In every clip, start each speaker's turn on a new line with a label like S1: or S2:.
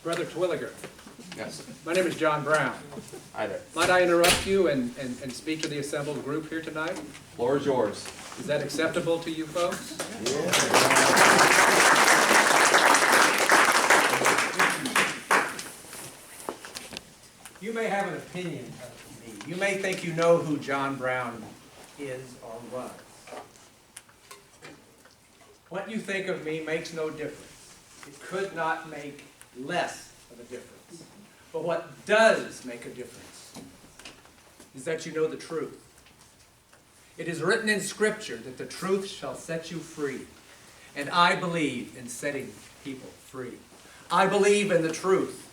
S1: Brother Twilliger.
S2: Yes.
S1: My name is John Brown.
S2: Hi there.
S1: Might I interrupt you and speak to the assembled group here tonight?
S2: Floor is yours.
S1: Is that acceptable to you folks? You may have an opinion of me. You may think you know who John Brown is or was. What you think of me makes no difference. It could not make less of a difference. But what does make a difference is that you know the truth. It is written in Scripture that the truth shall set you free. And I believe in setting people free. I believe in the truth.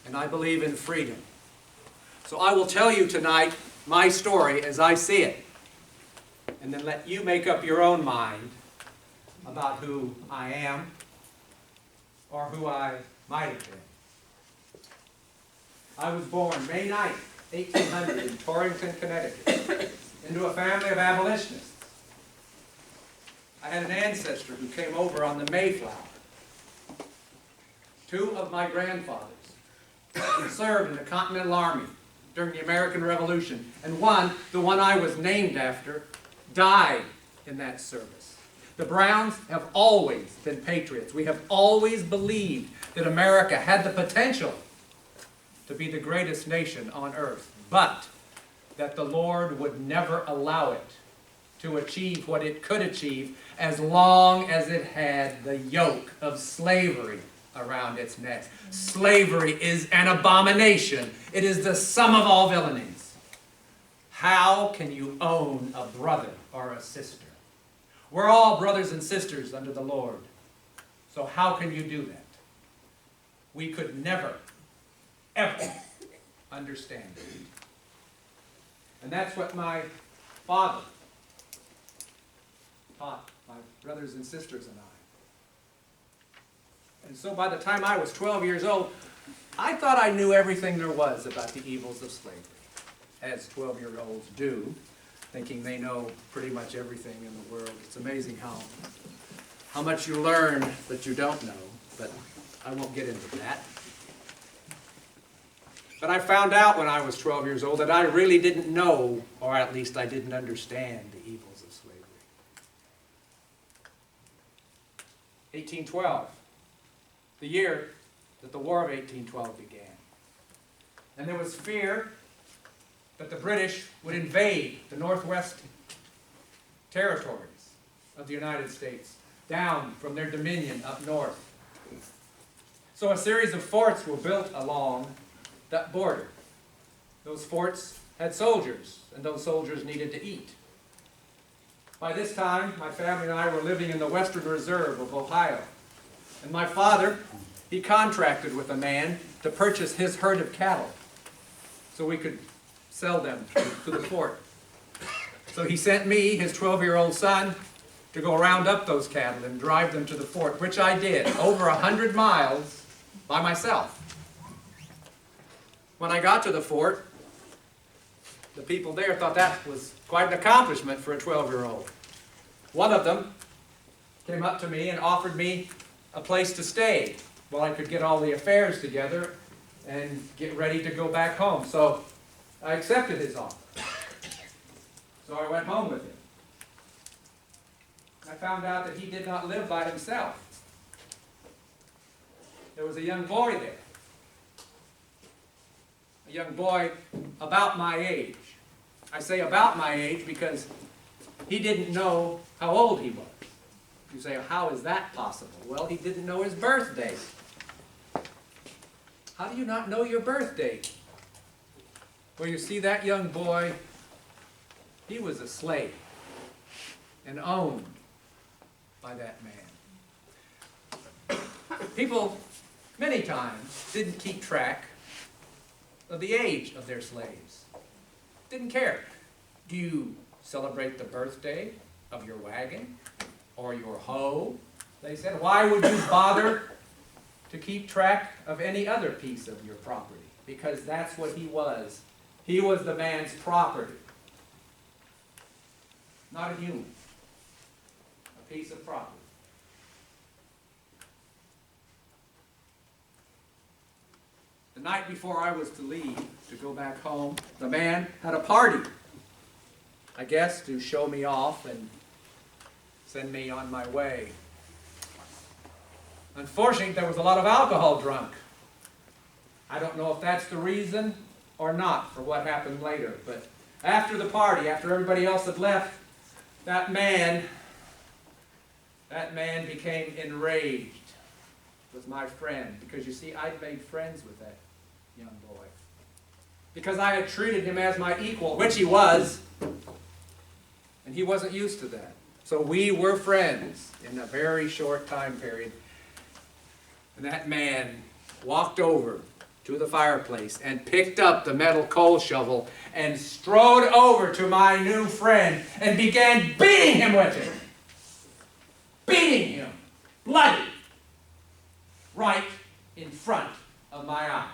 S1: And I believe in freedom. So I will tell you tonight my story as I see it. And then let you make up your own mind about who I am or who I might have been. I was born May 9th, 1800 in Torrington, Connecticut, into a family of abolitionists. I had an ancestor who came over on the Mayflower. Two of my grandfathers served in the Continental Army during the American Revolution, and the one I was named after, died in that service. The Browns have always been patriots. We have always believed that America had the potential to be the greatest nation on earth, but that the Lord would never allow it to achieve what it could achieve as long as it had the yoke of slavery around its neck. Slavery is an abomination. It is the sum of all villainies. How can you own a brother or a sister? We're all brothers and sisters under the Lord. So how can you do that? We could never, ever understand it. And that's what my father taught my brothers and sisters and I. And so by the time I was 12 years old, I thought I knew everything there was about the evils of slavery, as 12-year-olds do, thinking they know pretty much everything in the world. It's amazing how much you learn that you don't know, but I won't get into that. But I found out when I was 12 years old that I really didn't know, or at least I didn't understand, the evils of slavery. 1812. The year that the War of 1812 began. And there was fear that the British would invade the northwest territories of the United States, down from their dominion up north. So a series of forts were built along that border. Those forts had soldiers, and those soldiers needed to eat. By this time, my family and I were living in the Western Reserve of Ohio. And my father, he contracted with a man to purchase his herd of cattle so we could sell them to the fort. So he sent me, his 12-year-old son, to go round up those cattle and drive them to the fort, which I did, over 100 miles by myself. When I got to the fort, the people there thought that was quite an accomplishment for a 12-year-old. One of them came up to me and offered me a place to stay while I could get all the affairs together and get ready to go back home. So I accepted his offer. So I went home with him. I found out that he did not live by himself. There was a young boy there. A young boy about my age. I say about my age because he didn't know how old he was. You say, how is that possible? Well, he didn't know his birth date. How do you not know your birth date? Well, you see, that young boy, he was a slave and owned by that man. People, many times, didn't keep track of the age of their slaves. Didn't care. Do you celebrate the birthday of your wagon or your hoe? They said, why would you bother to keep track of any other piece of your property? Because that's what he was. He was the man's property. Not a human. A piece of property. The night before I was to leave, to go back home, the man had a party. I guess to show me off and send me on my way. Unfortunately, there was a lot of alcohol drunk. I don't know if that's the reason or not for what happened later, but after the party, after everybody else had left, that man became enraged with my friend, because you see, I'd made friends with that young boy. Because I had treated him as my equal, which he was, and he wasn't used to that. So we were friends in a very short time period. And that man walked over to the fireplace and picked up the metal coal shovel and strode over to my new friend and began beating him with it. Beating him, bloody, right in front of my eyes.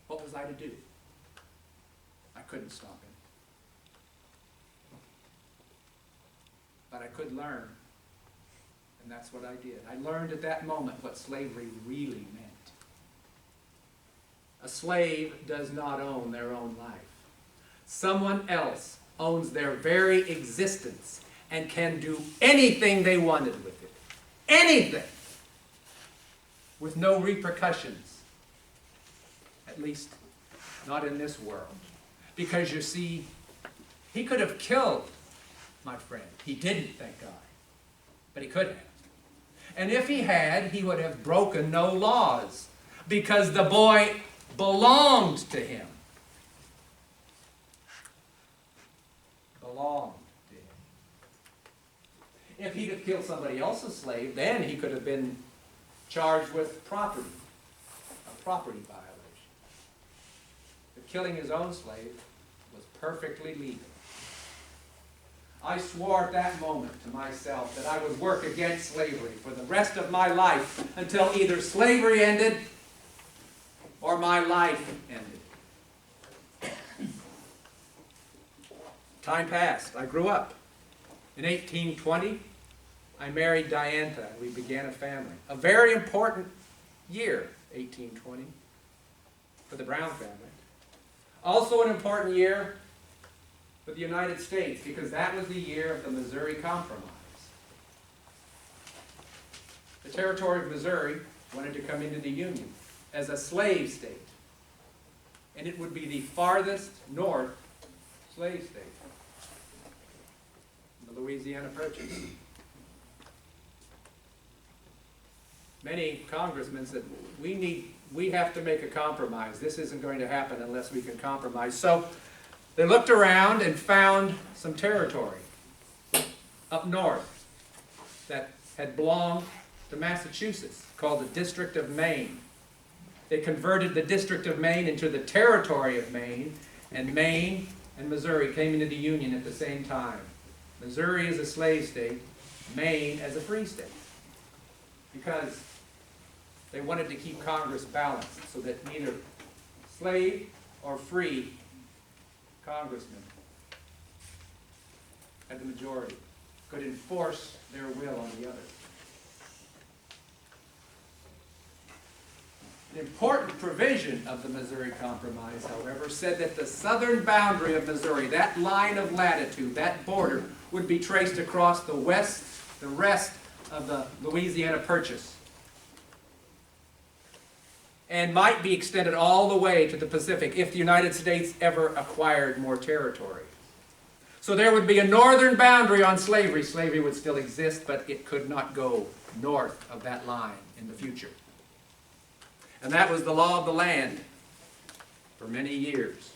S1: What was I to do? I couldn't stop him. But I could learn. And that's what I did. I learned at that moment what slavery really meant. A slave does not own their own life. Someone else owns their very existence and can do anything they wanted with it. Anything! With no repercussions. At least, not in this world. Because you see, he could have killed my friend. He didn't, thank God. But he could have. And if he had, he would have broken no laws. Because the boy belonged to him. Belonged to him. If he'd have killed somebody else's slave, then he could have been charged with property. A property violation. But killing his own slave was perfectly legal. I swore at that moment to myself that I would work against slavery for the rest of my life until either slavery ended or my life ended. Time passed. I grew up. In 1820, I married Diantha and we began a family. A very important year, 1820, for the Brown family. Also an important year for the United States, because that was the year of the Missouri Compromise. The territory of Missouri wanted to come into the Union as a slave state. And it would be the farthest north slave state. The Louisiana Purchase. Many congressmen said, we have to make a compromise. This isn't going to happen unless we can compromise. So they looked around and found some territory up north that had belonged to Massachusetts, called the District of Maine. They converted the District of Maine into the Territory of Maine, and Maine and Missouri came into the Union at the same time. Missouri as a slave state, Maine as a free state. Because they wanted to keep Congress balanced so that neither slave or free congressmen had the majority, could enforce their will on the other. An important provision of the Missouri Compromise, however, said that the southern boundary of Missouri, that line of latitude, that border, would be traced across the rest of the Louisiana Purchase, and might be extended all the way to the Pacific if the United States ever acquired more territory. So there would be a northern boundary on slavery. Slavery would still exist, but it could not go north of that line in the future. And that was the law of the land for many years.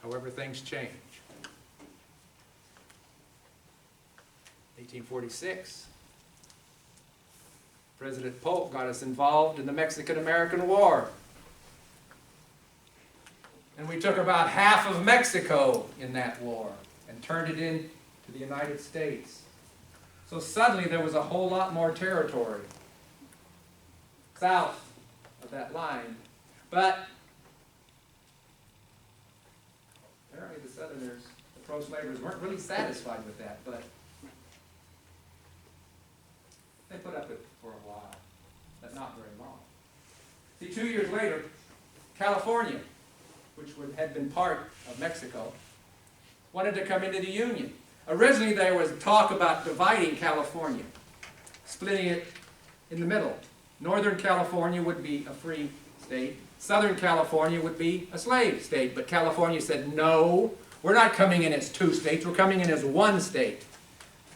S1: However, things change. 1846. President Polk got us involved in the Mexican-American War. And we took about half of Mexico in that war and turned it into the United States. So suddenly there was a whole lot more territory south of that line. But apparently the Southerners pro-slavers weren't really satisfied with that, but they put up with it for a while, but not very long. See, 2 years later, California, which had been part of Mexico, wanted to come into the Union. Originally, there was talk about dividing California, splitting it in the middle. Northern California would be a free state. Southern California would be a slave state. But California said, no, we're not coming in as two states. We're coming in as one state.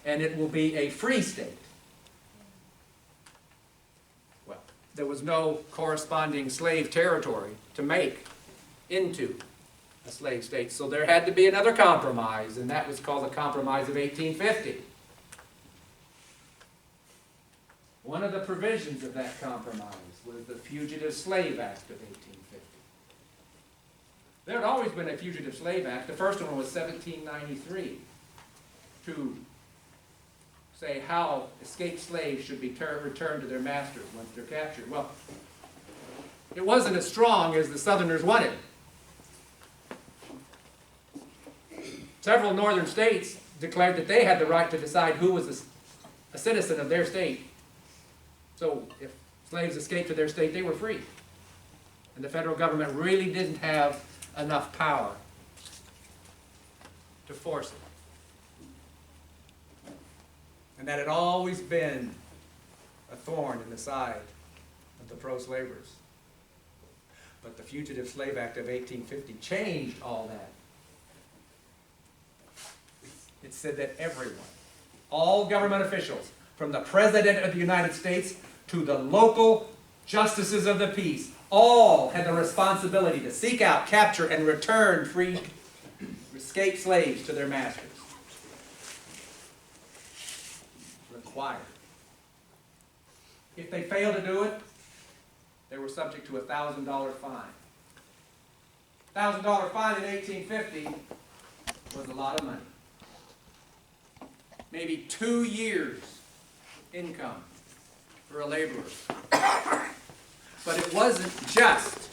S1: And it will be a free state. Well, there was no corresponding slave territory to make into a slave state. So there had to be another compromise, and that was called the Compromise of 1850. One of the provisions of that compromise was the Fugitive Slave Act of 1850. There had always been a Fugitive Slave Act. The first one was 1793 to say how escaped slaves should be returned to their masters once they're captured. Well, it wasn't as strong as the Southerners wanted. Several northern states declared that they had the right to decide who was a citizen of their state. So if slaves escaped to their state, they were free. And the federal government really didn't have enough power to force it. And that had always been a thorn in the side of the pro-slavers. But the Fugitive Slave Act of 1850 changed all that. It said that everyone, all government officials, from the President of the United States to the local justices of the peace, all had the responsibility to seek out, capture, and return free escaped slaves to their masters. Required. If they failed to do it, they were subject to a $1,000 fine. $1,000 fine in 1850 was a lot of money. Maybe 2 years' income for a laborer. But it wasn't just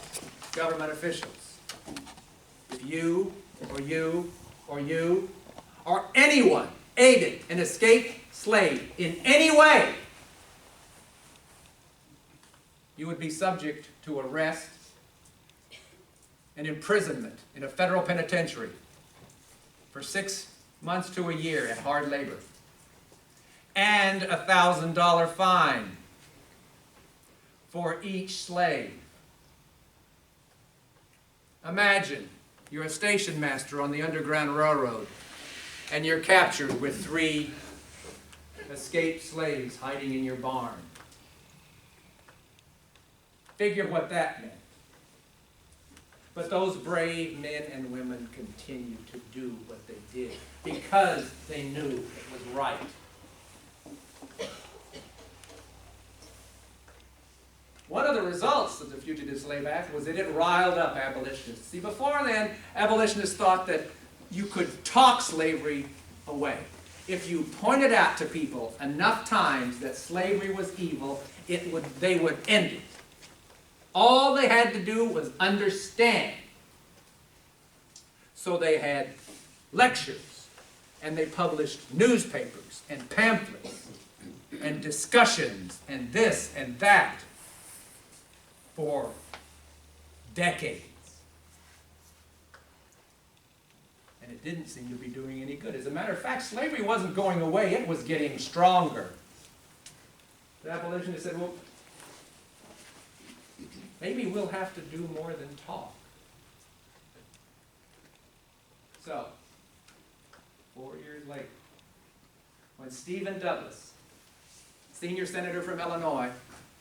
S1: government officials. If you, or you, or you, or anyone aided an escaped slave in any way, you would be subject to arrest and imprisonment in a federal penitentiary for 6 months to a year at hard labor, and a $1,000 fine for each slave. Imagine you're a station master on the Underground Railroad, and you're captured with 3 escaped slaves hiding in your barn. Figure what that meant. But those brave men and women continued to do what they did because they knew it was right. One of the results of the Fugitive Slave Act was that it riled up abolitionists. See, before then, abolitionists thought that you could talk slavery away. If you pointed out to people enough times that slavery was evil, they would end it. All they had to do was understand. So they had lectures, and they published newspapers and pamphlets and discussions and this and that for decades. And it didn't seem to be doing any good. As a matter of fact, slavery wasn't going away, it was getting stronger. The abolitionists said, well, maybe we'll have to do more than talk. So, 4 years later, when Stephen Douglas, senior senator from Illinois,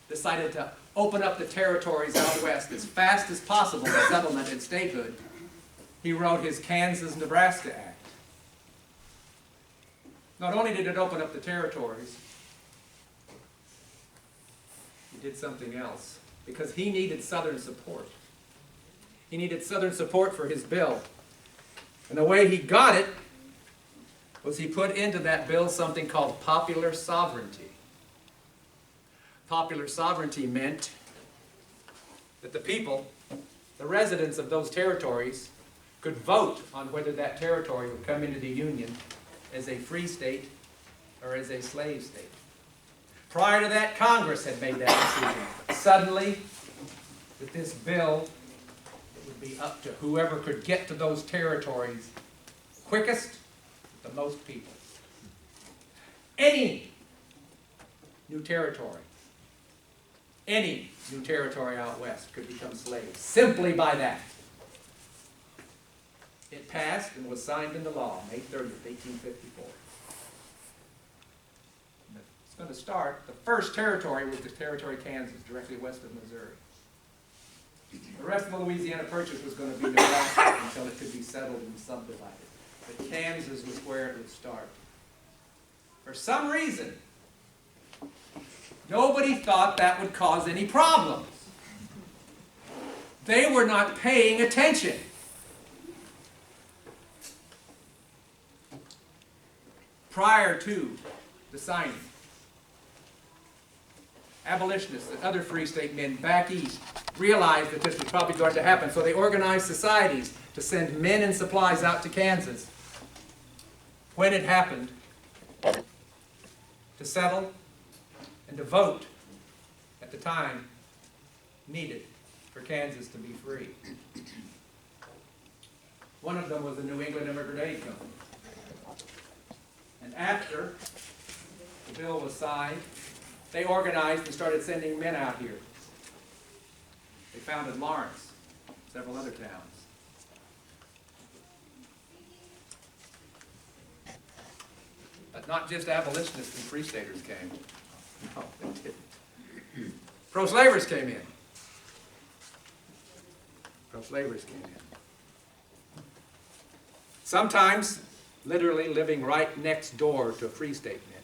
S1: decided to open up the territories out west as fast as possible for settlement and statehood, he wrote his Kansas-Nebraska Act. Not only did it open up the territories, he did something else, because he needed Southern support. He needed Southern support for his bill. And the way he got it was he put into that bill something called popular sovereignty. Popular sovereignty meant that the people, the residents of those territories, could vote on whether that territory would come into the Union as a free state or as a slave state. Prior to that, Congress had made that decision. Suddenly, with this bill, it would be up to whoever could get to those territories quickest, the most people. Any new territory out west could become slaves, simply by that. It passed and was signed into law, May 30th, 1854. It's going to start, the first territory was the territory of Kansas, directly west of Missouri. The rest of the Louisiana Purchase was going to be Nebraska until it could be settled and subdivided. But Kansas was where it would start. For some reason, nobody thought that would cause any problems. They were not paying attention. Prior to the signing, abolitionists and other free state men back east realized that this was probably going to happen, so they organized societies to send men and supplies out to Kansas when it happened, to settle and to vote at the time needed for Kansas to be free. One of them was the New England Immigrant Aid Company. And after the bill was signed, they organized and started sending men out here. They founded Lawrence, several other towns. But not just abolitionists and free staters came. No, they didn't. Pro-slavers came in. Pro-slavers came in. Sometimes literally living right next door to free state men.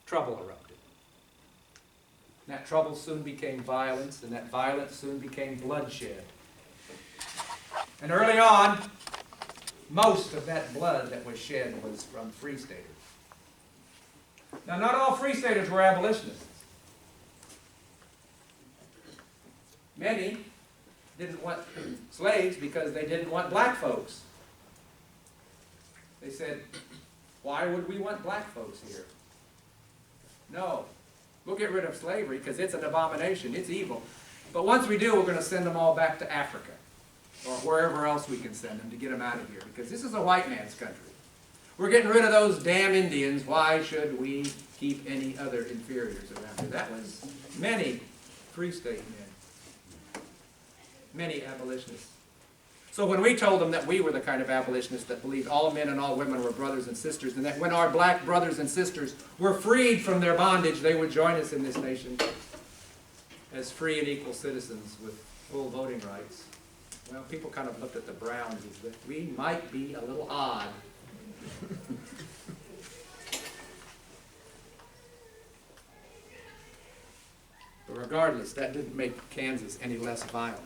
S1: Trouble erupted. And that trouble soon became violence, and that violence soon became bloodshed. And early on, most of that blood that was shed was from free staters. Now, not all free staters were abolitionists. Many didn't want slaves because they didn't want black folks. They said, why would we want black folks here? No, we'll get rid of slavery because it's an abomination, it's evil. But once we do, we're going to send them all back to Africa or wherever else we can send them to get them out of here, because this is a white man's country. We're getting rid of those damn Indians. Why should we keep any other inferiors around here? That was many free state men, many abolitionists. So when we told them that we were the kind of abolitionists that believed all men and all women were brothers and sisters, and that when our black brothers and sisters were freed from their bondage, they would join us in this nation as free and equal citizens with full voting rights, well, people kind of looked at the Browns as if we might be a little odd. But regardless, that didn't make Kansas any less violent.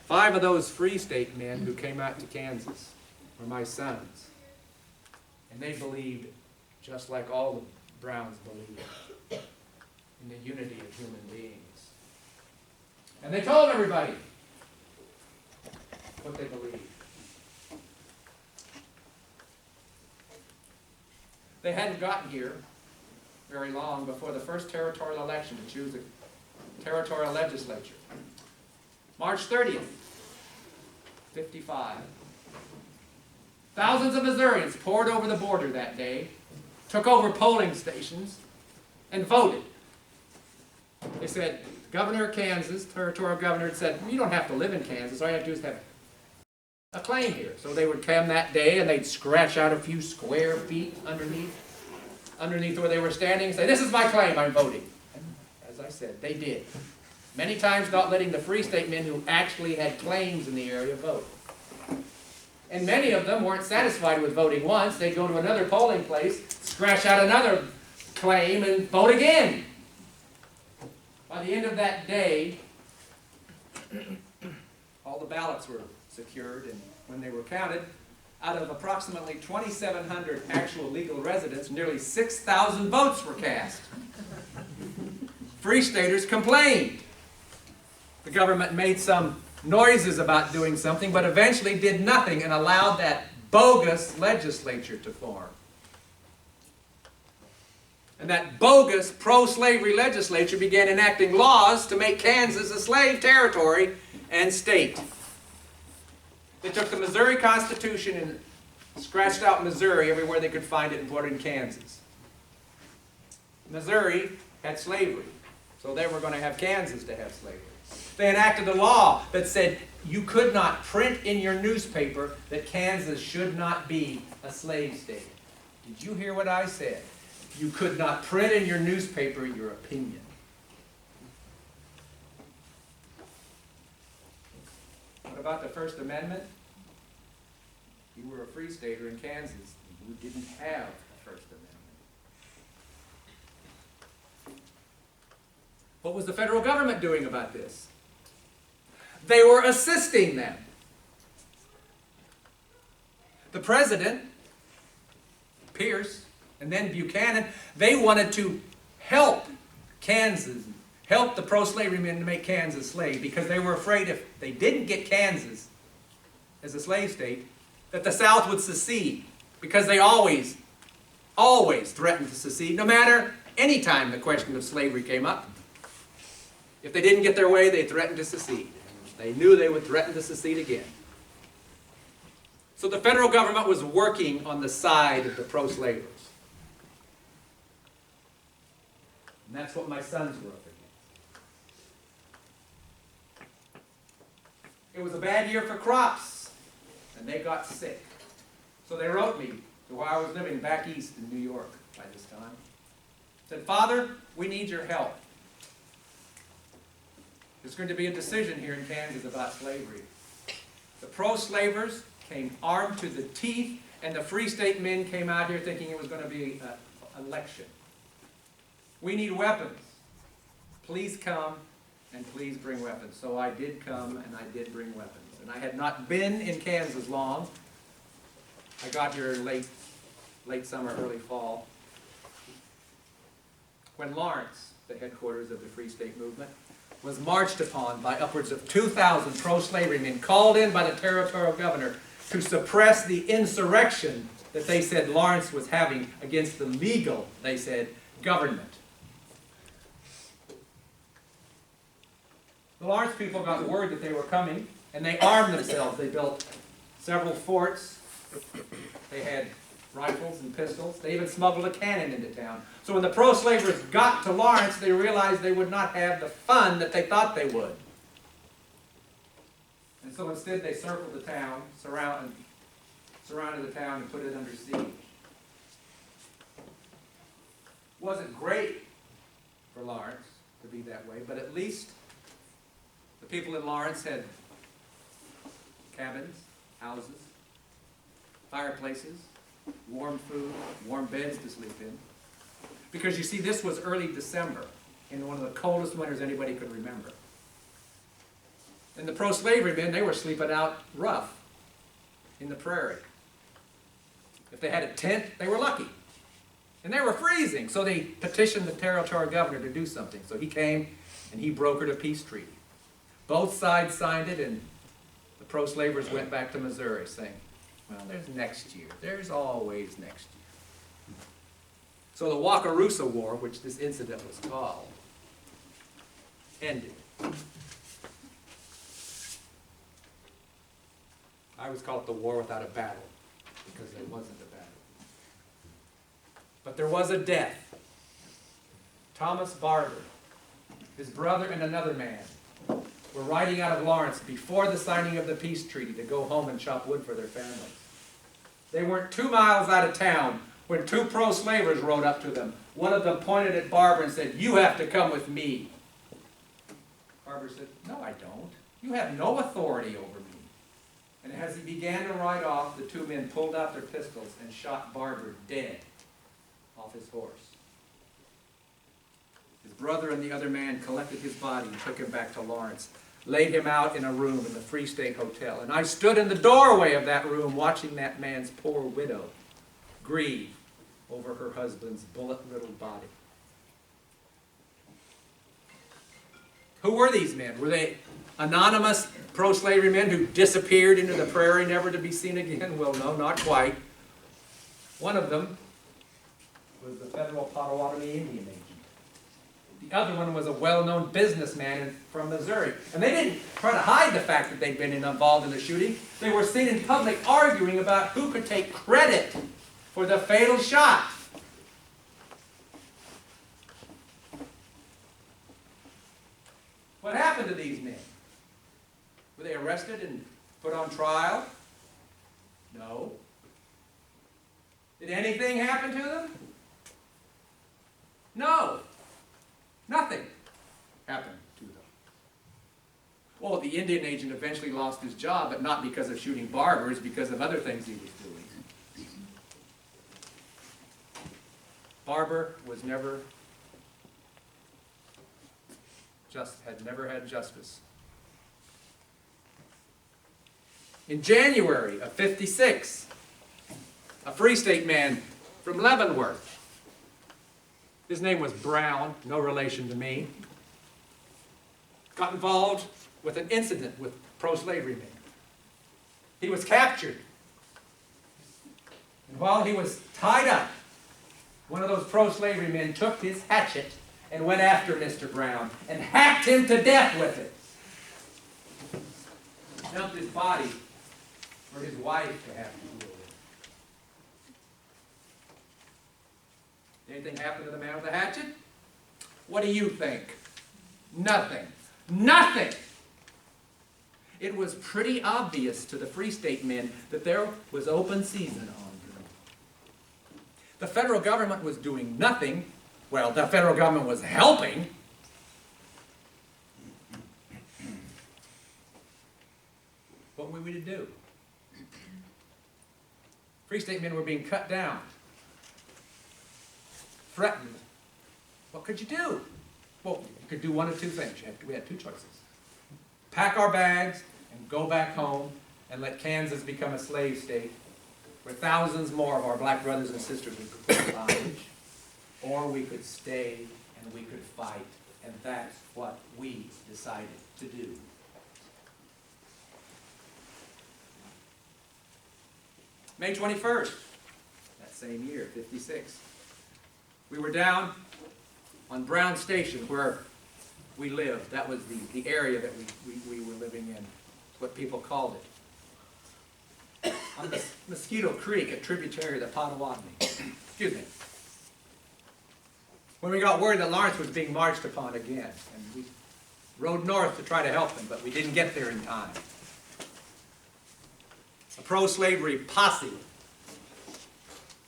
S1: 5 of those free state men who came out to Kansas were my sons. And they believed, just like all the Browns believed, in the unity of human beings. And they told everybody what they believed. They hadn't gotten here very long before the first territorial election to choose a territorial legislature. March 30th, 55. Thousands of Missourians poured over the border that day, took over polling stations, and voted. They said, Governor of Kansas, territorial governor, had said, you don't have to live in Kansas, all you have to do is have a claim here. So they would come that day and they'd scratch out a few square feet underneath where they were standing and say, this is my claim, I'm voting. And as I said, they did. Many times not letting the free state men who actually had claims in the area vote. And many of them weren't satisfied with voting once. They'd go to another polling place, scratch out another claim, and vote again. By the end of that day, all the ballots were secured, and when they were counted, out of approximately 2,700 actual legal residents, nearly 6,000 votes were cast. Free staters complained. The government made some noises about doing something, but eventually did nothing and allowed that bogus legislature to form. And that bogus pro-slavery legislature began enacting laws to make Kansas a slave territory and state. They took the Missouri Constitution and scratched out Missouri everywhere they could find it and put it in Kansas. Missouri had slavery, so they were going to have Kansas to have slavery. They enacted a law that said you could not print in your newspaper that Kansas should not be a slave state. Did you hear what I said? You could not print in your newspaper your opinion. What about the First Amendment? You were a free stater in Kansas. You didn't have a First Amendment. What was the federal government doing about this? They were assisting them. The president, Pierce, and then Buchanan, they wanted to help Kansas, help the pro-slavery men to make Kansas slave, because they were afraid if they didn't get Kansas as a slave state, that the South would secede, because they always threatened to secede, no matter any time the question of slavery came up. If they didn't get their way, they threatened to secede. They knew they would threaten to secede again. So the federal government was working on the side of the pro-slavers. And that's what my sons were up against. It was a bad year for crops, and they got sick. So they wrote me to where I was living back east in New York by this time. Said, "Father, we need your help. There's going to be a decision here in Kansas about slavery. The pro-slavers came armed to the teeth, and the free state men came out here thinking it was going to be an election. We need weapons. Please come and please bring weapons." So I did come and I did bring weapons. And I had not been in Kansas long. I got here late summer, early fall, when Lawrence, the headquarters of the Free State Movement, was marched upon by upwards of 2,000 pro-slavery men called in by the territorial governor to suppress the insurrection that they said Lawrence was having against the legal, they said, government. The Lawrence people got word that they were coming, and they armed themselves. They built several forts. They had rifles and pistols. They even smuggled a cannon into town. So when the pro-slavers got to Lawrence, they realized they would not have the fun that they thought they would. And so instead they circled the town, surrounded the town and put it under siege. It wasn't great for Lawrence to be that way, but at least the people in Lawrence had cabins, houses, fireplaces, warm food, warm beds to sleep in. Because you see, this was early December, in one of the coldest winters anybody could remember. And the pro-slavery men, they were sleeping out rough in the prairie. If they had a tent, they were lucky. And they were freezing, so they petitioned the territorial governor to do something. So he came and he brokered a peace treaty. Both sides signed it, and the pro-slavers went back to Missouri saying, well, there's next year. There's always next year. So the Wakarusa War, which this incident was called, ended. I always call it the war without a battle, because there wasn't a battle. But there was a death. Thomas Barber, his brother and another man, were riding out of Lawrence before the signing of the peace treaty to go home and chop wood for their families. They weren't 2 miles out of town when 2 pro-slavers rode up to them. One of them pointed at Barber and said, "You have to come with me." Barber said, "No, I don't. You have no authority over me." And as he began to ride off, the 2 men pulled out their pistols and shot Barber dead off his horse. His brother and the other man collected his body and took him back to Lawrence, laid him out in a room in the Free State Hotel. And I stood in the doorway of that room watching that man's poor widow grieve over her husband's bullet-riddled body. Who were these men? Were they anonymous pro-slavery men who disappeared into the prairie never to be seen again? Well, no, not quite. One of them was the federal Potawatomi Indian agent. The other one was a well-known businessman from Missouri. And they didn't try to hide the fact that they'd been involved in the shooting. They were seen in public arguing about who could take credit for the fatal shot. What happened to these men? Were they arrested and put on trial? No. Did anything happen to them? No. Nothing happened to them. Well, the Indian agent eventually lost his job, but not because of shooting barbers, because of other things he was doing. Barber was never had never had justice. In January of '56, a Free State man from Leavenworth, his name was Brown, no relation to me, got involved with an incident with pro-slavery men. He was captured. And while he was tied up, one of those pro-slavery men took his hatchet and went after Mr. Brown and hacked him to death with it. Dumped his body for his wife to have to deal with. Did anything happen to the man with the hatchet? What do you think? Nothing. Nothing! It was pretty obvious to the Free State men that there was open season on them. The federal government was doing nothing. Well, the federal government was helping. What were we to do? Free State men were being cut down, threatened. What could you do? Well, you could do one of two things. We had two choices. Pack our bags and go back home and let Kansas become a slave state where thousands more of our black brothers and sisters would go to bondage. Or we could stay and we could fight, and that's what we decided to do. May 21st, that same year, '56, we were down on Brown Station where we lived. That was the area that we were living in, what people called it. On the Mosquito Creek, a tributary of the Potawatomi. Excuse me. When we got word that Lawrence was being marched upon again, and we rode north to try to help them, but we didn't get there in time. A pro-slavery posse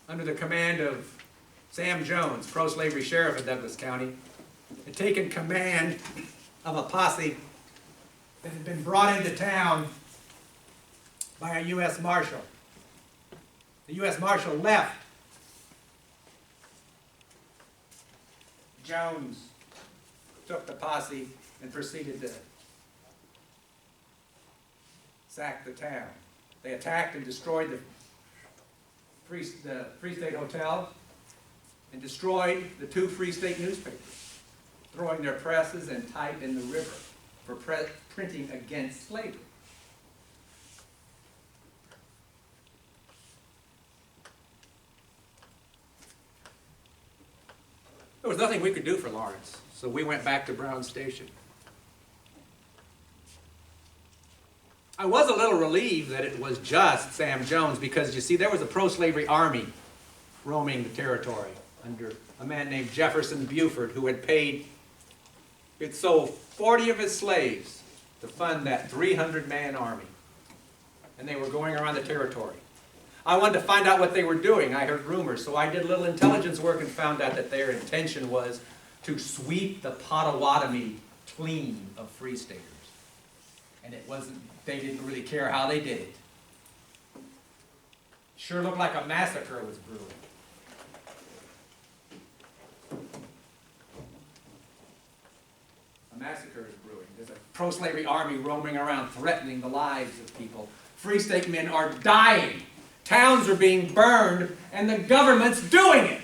S1: under the command of Sam Jones, pro-slavery sheriff of Douglas County, had taken command of a posse that had been brought into town by a U.S. Marshal. The U.S. Marshal left. Jones took the posse and proceeded to sack the town. They attacked and destroyed the Free State Hotel and destroyed the 2 Free State newspapers, throwing their presses and type in the river for printing against slavery. There was nothing we could do for Lawrence, so we went back to Brown Station. I was a little relieved that it was just Sam Jones because, you see, there was a pro-slavery army roaming the territory under a man named Jefferson Buford who had sold 40 of his slaves to fund that 300-man army. And they were going around the territory. I wanted to find out what they were doing. I heard rumors, so I did a little intelligence work and found out that their intention was to sweep the Potawatomi clean of Free Staters. And they didn't really care how they did it. Sure looked like a massacre was brewing. A massacre is brewing. There's a pro-slavery army roaming around threatening the lives of people. Free State men are dying. Towns are being burned, and the government's doing it.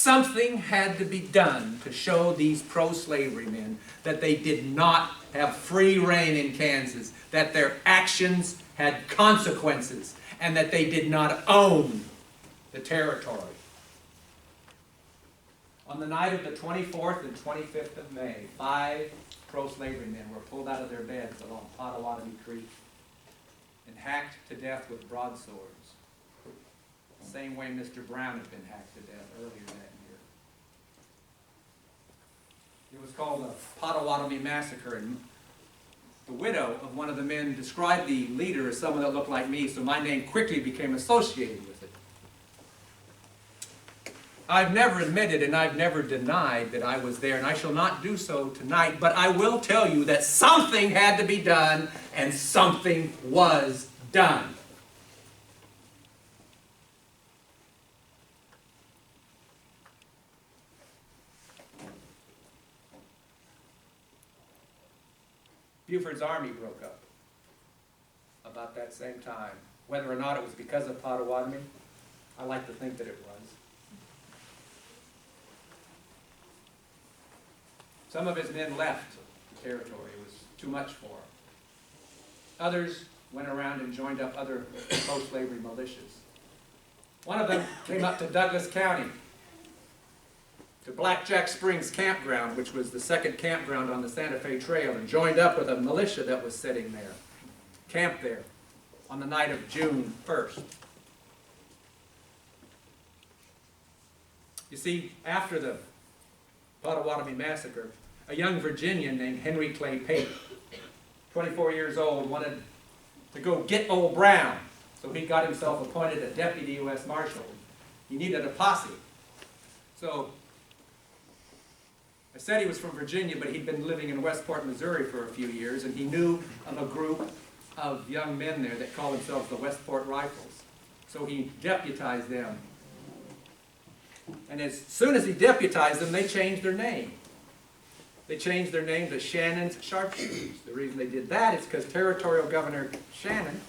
S1: Something had to be done to show these pro-slavery men that they did not have free rein in Kansas, that their actions had consequences, and that they did not own the territory. On the night of the 24th and 25th of May, 5 pro-slavery men were pulled out of their beds along Potawatomi Creek and hacked to death with broadswords, the same way Mr. Brown had been hacked to death earlier that year. It was called the Potawatomi Massacre, and the widow of one of the men described the leader as someone that looked like me, so my name quickly became associated with it. I've never admitted and I've never denied that I was there, and I shall not do so tonight, but I will tell you that something had to be done, and something was done. Buford's army broke up about that same time. Whether or not it was because of Potawatomi, I like to think that it was. Some of his men left the territory. It was too much for them. Others went around and joined up other post-slavery militias. One of them came up to Douglas County, to Blackjack Springs Campground, which was the second campground on the Santa Fe Trail, and joined up with a militia that was sitting there, camped there, on the night of June 1st. You see, after the Potawatomi Massacre, a young Virginian named Henry Clay Pate, 24 years old, wanted to go get Old Brown, so he got himself appointed a deputy U.S. Marshal. He needed a posse. So I said he was from Virginia, but he'd been living in Westport, Missouri for a few years, and he knew of a group of young men there that called themselves the Westport Rifles. So he deputized them. And as soon as he deputized them, they changed their name. They changed their name to Shannon's Sharpshooters. The reason they did that is because Territorial Governor Shannon,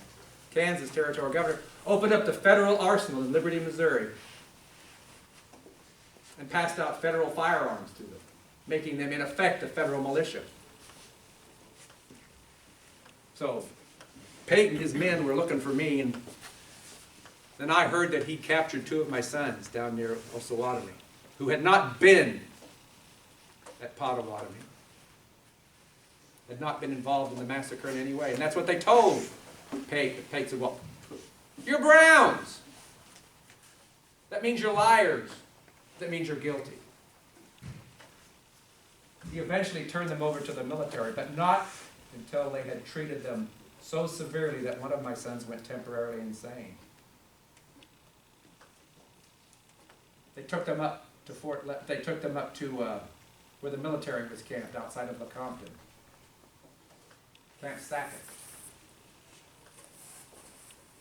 S1: Kansas Territorial Governor, opened up the federal arsenal in Liberty, Missouri, and passed out federal firearms to them, making them in effect a federal militia. So Pate and his men were looking for me, and then I heard that he captured 2 of my sons down near Osawatomie, who had not been at Potawatomi, had not been involved in the massacre in any way. And that's what they told Pate. Pate said, well, you're Browns. That means you're liars. That means you're guilty. He eventually turned them over to the military, but not until they had treated them so severely that one of my sons went temporarily insane. They took them up to where the military was camped outside of Lecompton, Camp Sackett.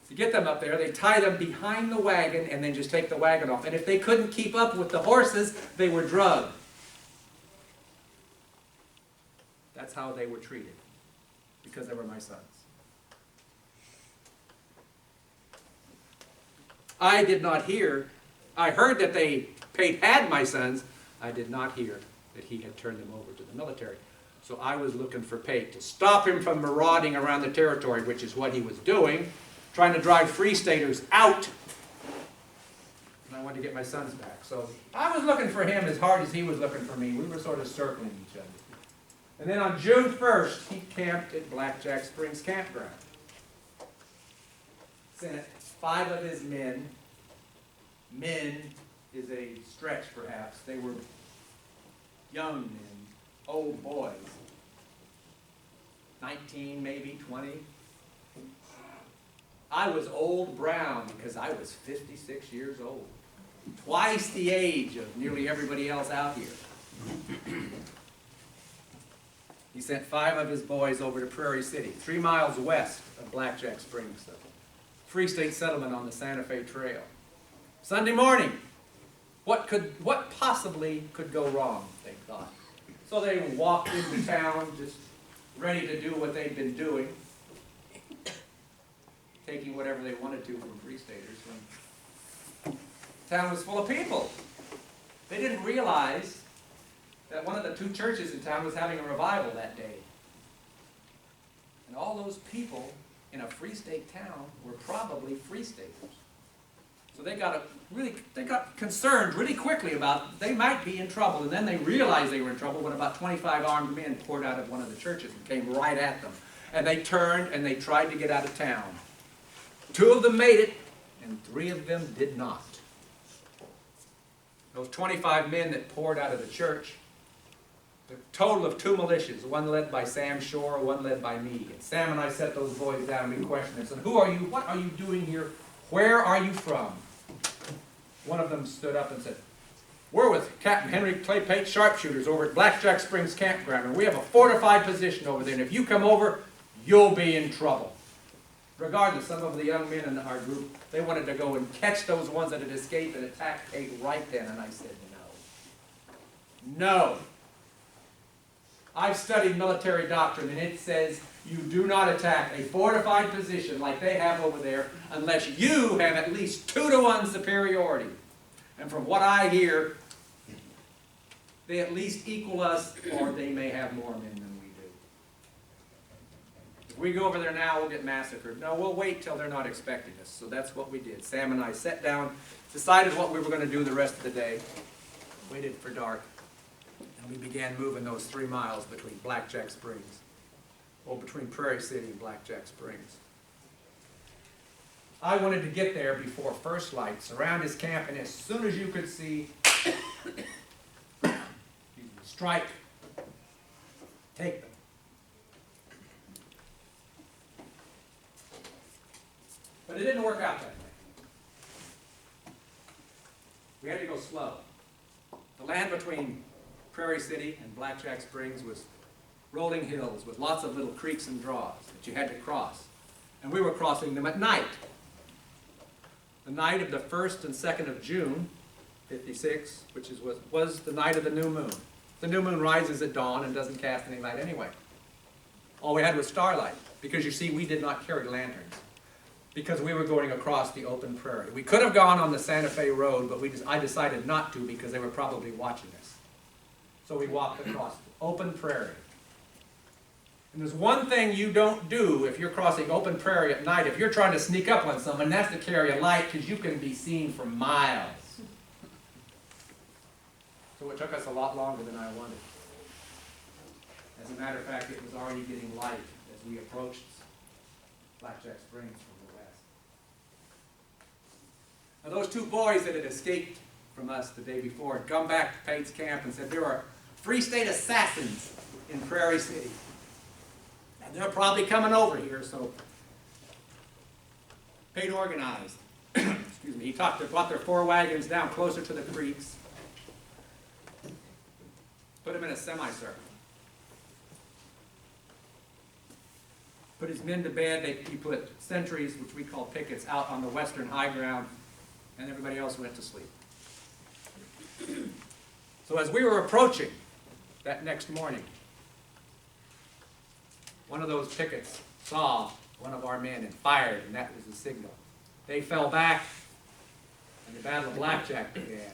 S1: To get them up there, they tie them behind the wagon and then just take the wagon off. And if they couldn't keep up with the horses, they were drugged. That's how they were treated, because they were my sons. I did not hear. I heard that Pate had my sons. I did not hear that he had turned them over to the military. So I was looking for Pate to stop him from marauding around the territory, which is what he was doing, trying to drive Free Staters out. And I wanted to get my sons back. So I was looking for him as hard as he was looking for me. We were sort of circling each other. And then on June 1st, he camped at Blackjack Springs Campground. Sent 5 of his men. Men is a stretch, perhaps. They were young men, old boys. 19, maybe 20. I was Old Brown because I was 56 years old. Twice the age of nearly everybody else out here. He sent 5 of his boys over to Prairie City, 3 miles west of Blackjack Springs, Free State settlement on the Santa Fe Trail. Sunday morning, what possibly could go wrong, they thought. So they walked into town just ready to do what they'd been doing, taking whatever they wanted to from Free Staters. When the town was full of people. They didn't realize that one of the two churches in town was having a revival that day. And all those people in a free state town were probably free staters. So they got concerned really quickly about they might be in trouble. And then they realized they were in trouble when about 25 armed men poured out of one of the churches and came right at them. And they turned and they tried to get out of town. 2 of them made it, and 3 of them did not. Those 25 men that poured out of the church, the total of 2 militias, one led by Sam Shore, one led by me. And Sam and I set those boys down and we questioned them. Said, "Who are you? What are you doing here? Where are you from?" One of them stood up and said, "We're with Captain Henry Clay Pate sharpshooters over at Blackjack Springs Campground, and we have a fortified position over there, and if you come over, you'll be in trouble." Regardless, some of the young men in our group, they wanted to go and catch those ones that had escaped and attack Pate right then, and I said, no. No. I've studied military doctrine, and it says you do not attack a fortified position like they have over there unless you have at least 2-to-1 superiority. And from what I hear, they at least equal us, or they may have more men than we do. If we go over there now, we'll get massacred. No, we'll wait till they're not expecting us. So that's what we did. Sam and I sat down, decided what we were going to do the rest of the day, waited for dark, and we began moving those 3 miles between Blackjack Springs, or between Prairie City and Blackjack Springs. I wanted to get there before first light, surround his camp, and as soon as you could see, strike, take them. But it didn't work out that way. We had to go slow. The land between Prairie City and Blackjack Springs was rolling hills with lots of little creeks and draws that you had to cross. And we were crossing them at night. The night of the 1st and 2nd of June, 56, which was the night of the new moon. The new moon rises at dawn and doesn't cast any light anyway. All we had was starlight, because you see, we did not carry lanterns, because we were going across the open prairie. We could have gone on the Santa Fe Road, but I decided not to because they were probably watching us. So we walked across the open prairie. And there's one thing you don't do if you're crossing open prairie at night, if you're trying to sneak up on someone, that's to carry a light, because you can be seen for miles. So it took us a lot longer than I wanted. As a matter of fact, it was already getting light as we approached Blackjack Springs from the west. Now those 2 boys that had escaped from us the day before had come back to Pate's camp and said there were Free State assassins in Prairie City. And they're probably coming over here, so Pate organized. Excuse me, he brought their 4 wagons down closer to the creeks, put them in a semicircle, put his men to bed. He put sentries, which we call pickets, out on the western high ground, and everybody else went to sleep. So as we were approaching that next morning, one of those pickets saw one of our men and fired, and that was the signal. They fell back, and the Battle of Blackjack began.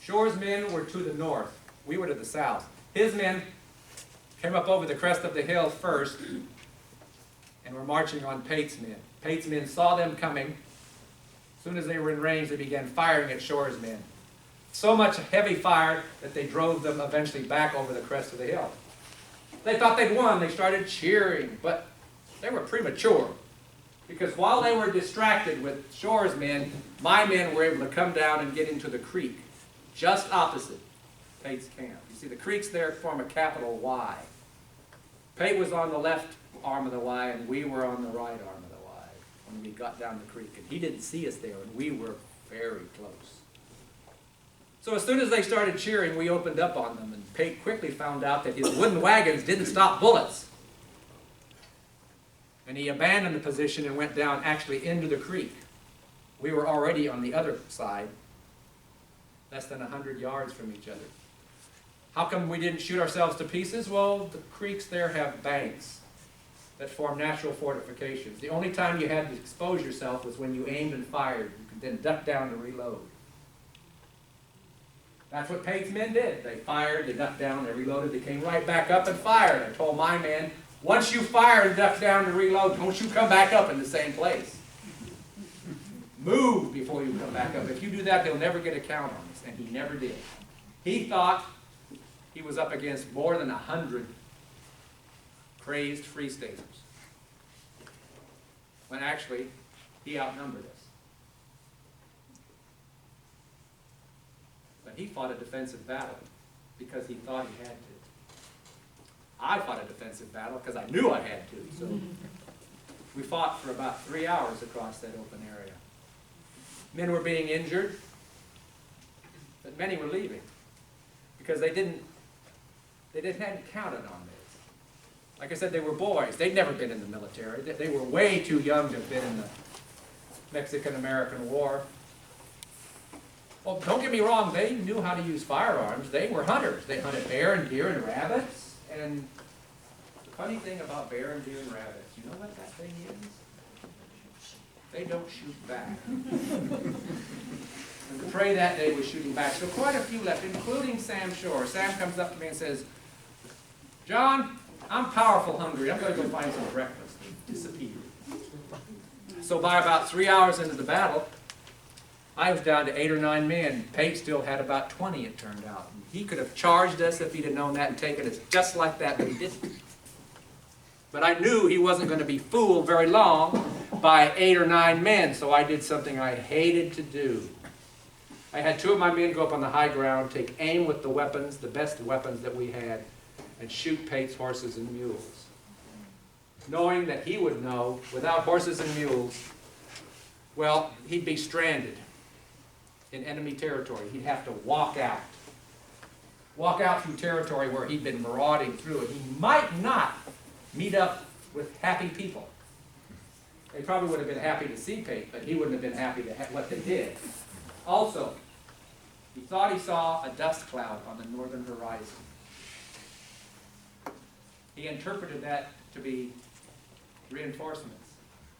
S1: Shore's men were to the north. We were to the south. His men came up over the crest of the hill first and were marching on Pate's men. Pate's men saw them coming. As soon as they were in range, they began firing at Shore's men. So much heavy fire that they drove them eventually back over the crest of the hill. They thought they'd won. They started cheering, but they were premature, because while they were distracted with Shore's men, my men were able to come down and get into the creek just opposite Pate's camp. You see, the creeks there form a capital Y. Pate was on the left arm of the Y, and we were on the right arm of the Y when we got down the creek. And he didn't see us there, and we were very close. So as soon as they started cheering, we opened up on them, and Pate quickly found out that his wooden wagons didn't stop bullets. And he abandoned the position and went down actually into the creek. We were already on the other side, less than 100 yards from each other. How come we didn't shoot ourselves to pieces? Well, the creeks there have banks. that formed natural fortifications. The only time you had to expose yourself was when you aimed and fired. You could then duck down to reload. That's what Pate's men did. They fired, they ducked down, they reloaded, they came right back up and fired. I told my men, once you fire and duck down to reload, don't you come back up in the same place. Move before you come back up. If you do that, they'll never get a count on us, and he never did. He thought he was up against more than 100 crazed free staters, when actually he outnumbered us. But he fought a defensive battle because he thought he had to. I fought a defensive battle because I knew I had to. So we fought for about 3 hours across that open area. Men were being injured, but many were leaving because they hadn't counted on this. Like I said, they were boys. They'd never been in the military. They were way too young to have been in the Mexican-American War. Well, don't get me wrong, they knew how to use firearms. They were hunters. They hunted bear and deer and rabbits. And the funny thing about bear and deer and rabbits, you know what that thing is? They don't shoot back. And the prey that day was shooting back. So quite a few left, including Sam Shore. Sam comes up to me and says, "John, I'm powerful hungry. I'm going to go find some breakfast." He disappeared. So by about 3 hours into the battle, I was down to 8 or 9 men. Pate still had about 20, it turned out. He could have charged us if he'd have known that and taken us just like that, but he didn't. But I knew he wasn't going to be fooled very long by 8 or 9 men, so I did something I hated to do. I had 2 of my men go up on the high ground, take aim with the weapons, the best weapons that we had, and shoot Pate's horses and mules. Knowing that he would know, without horses and mules, well, he'd be stranded in enemy territory. He'd have to walk out through territory where he'd been marauding through, and he might not meet up with happy people. They probably would have been happy to see Pate, but he wouldn't have been happy to what they did. Also, he thought he saw a dust cloud on the northern horizon. He interpreted that to be reinforcements,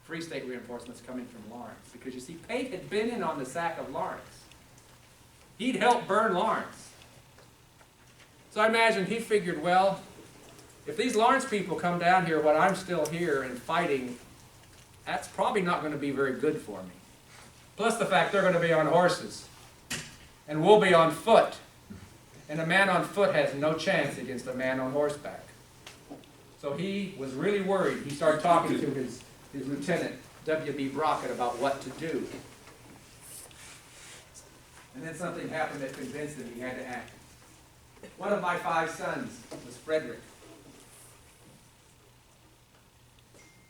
S1: Free State reinforcements coming from Lawrence. Because you see, Pate had been in on the sack of Lawrence. He'd helped burn Lawrence. So I imagine he figured, well, if these Lawrence people come down here when I'm still here and fighting, that's probably not going to be very good for me. Plus the fact they're going to be on horses, and we'll be on foot. And a man on foot has no chance against a man on horseback. So he was really worried. He started talking to his lieutenant, W.B. Brockett, about what to do. And then something happened that convinced him he had to act. One of my 5 sons was Frederick.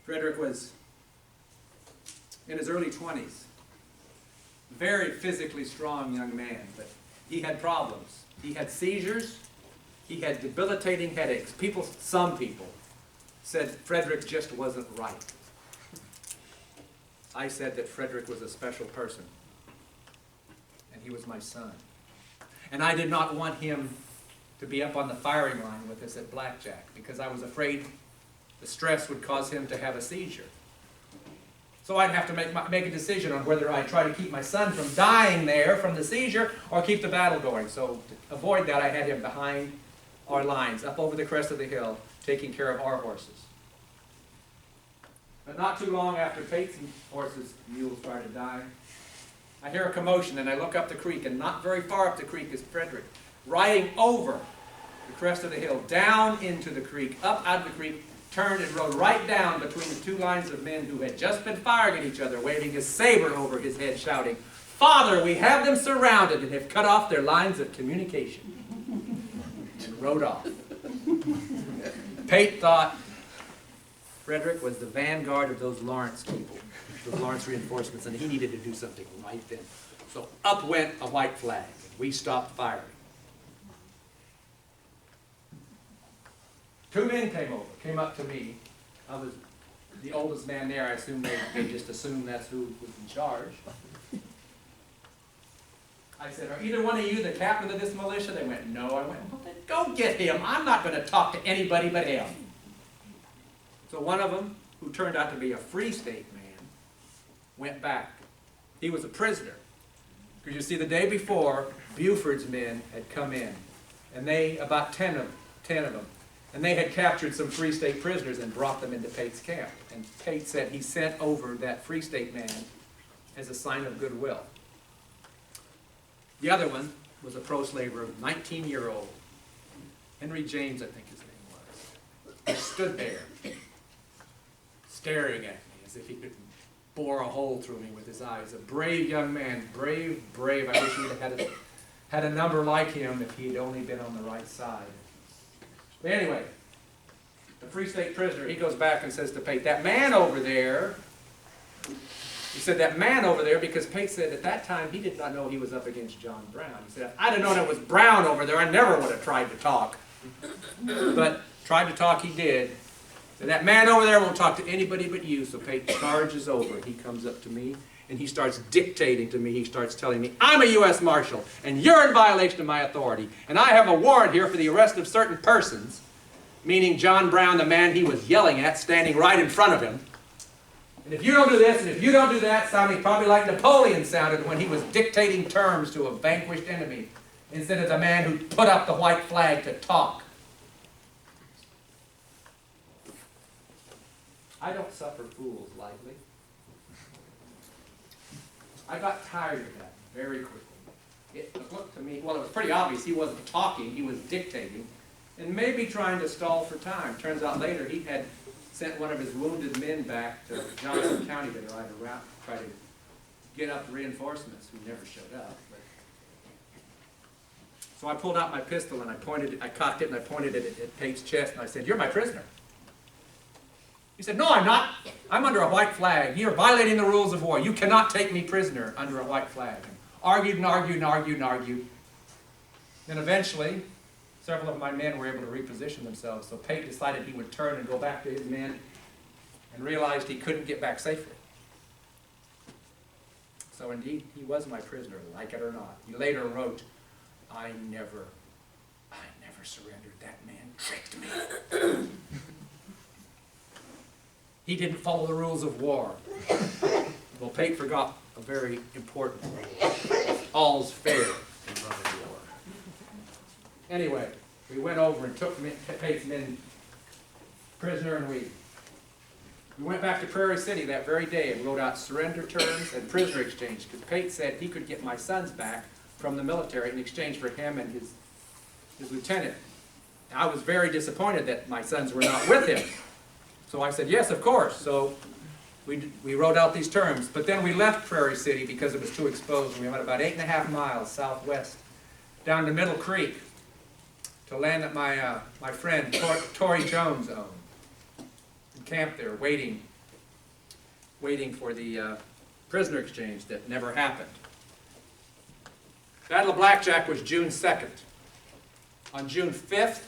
S1: Frederick was in his early 20s. Very physically strong young man, but he had problems. He had seizures. He had debilitating headaches. Some people said Frederick just wasn't right. I said that Frederick was a special person, and he was my son. And I did not want him to be up on the firing line with us at Blackjack, because I was afraid the stress would cause him to have a seizure. So I'd have to make a decision on whether I try to keep my son from dying there from the seizure or keep the battle going. So to avoid that, I had him behind our lines, up over the crest of the hill, taking care of our horses. But not too long after Pate's horses, mules started to die, I hear a commotion, and I look up the creek, and not very far up the creek is Frederick, riding over the crest of the hill, down into the creek, up out of the creek, turned and rode right down between the 2 lines of men who had just been firing at each other, waving his saber over his head, shouting, "Father, we have them surrounded and have cut off their lines of communication," and rode off. Pate thought Frederick was the vanguard of those Lawrence people, those Lawrence reinforcements, and he needed to do something right then. So up went a white flag, and we stopped firing. 2 men came up to me. I was the oldest man there. I assume they just assumed that's who was in charge. I said, "Are either one of you the captain of this militia?" They went, "No." I went, "Well, then go get him. I'm not going to talk to anybody but him." So one of them, who turned out to be a Free State man, went back. He was a prisoner. Because you see, the day before, Buford's men had come in, and they, about 10 of them, and they had captured some Free State prisoners and brought them into Pate's camp. And Pate said he sent over that Free State man as a sign of goodwill. The other one was a pro-slaver, 19-year-old, Henry James, I think his name was. He stood there, staring at me as if he could bore a hole through me with his eyes. A brave young man, brave, brave. I wish he had a number like him if he had only been on the right side. But anyway, the Free State prisoner, he goes back and says to Pate, that man over there, he said, that man over there, because Pate said at that time he did not know he was up against John Brown. He said, if I'd have known it was Brown over there, I never would have tried to talk. But tried to talk he did. So that man over there won't talk to anybody but you. So Pate charges over. He comes up to me and he starts dictating to me. He starts telling me, I'm a U.S. Marshal and you're in violation of my authority. And I have a warrant here for the arrest of certain persons, meaning John Brown, the man he was yelling at, standing right in front of him. And if you don't do this and if you don't do that, sounding probably like Napoleon sounded when he was dictating terms to a vanquished enemy, instead of the man who put up the white flag to talk. I don't suffer fools lightly. I got tired of that very quickly. It looked to me, well, it was pretty obvious he wasn't talking, he was dictating, and maybe trying to stall for time. Turns out later he had sent one of his wounded men back to Johnson County to try to get up reinforcements who never showed up. So I pulled out my pistol and I cocked it and I pointed it at Pate's chest and I said, you're my prisoner. He said, no, I'm not. I'm under a white flag. You're violating the rules of war. You cannot take me prisoner under a white flag. And argued and argued and argued and argued. Then eventually, several of my men were able to reposition themselves. So Pate decided he would turn and go back to his men and realized he couldn't get back safely. So indeed, he was my prisoner, like it or not. He later wrote, I never surrendered. That man tricked me. He didn't follow the rules of war. Well, Pate forgot a very important rule. All's fair in running war. Anyway, we went over and took Pate's men prisoner, and we went back to Prairie City that very day and wrote out surrender terms and prisoner exchange, because Pate said he could get my sons back from the military in exchange for him and his lieutenant. I was very disappointed that my sons were not with him. So I said, yes, of course. So we wrote out these terms. But then we left Prairie City because it was too exposed. And we went about 8.5 miles southwest down to Middle Creek to land at my friend Torrey Jones' own. And camped there waiting for the prisoner exchange that never happened. Battle of Blackjack was June 2nd. On June 5th,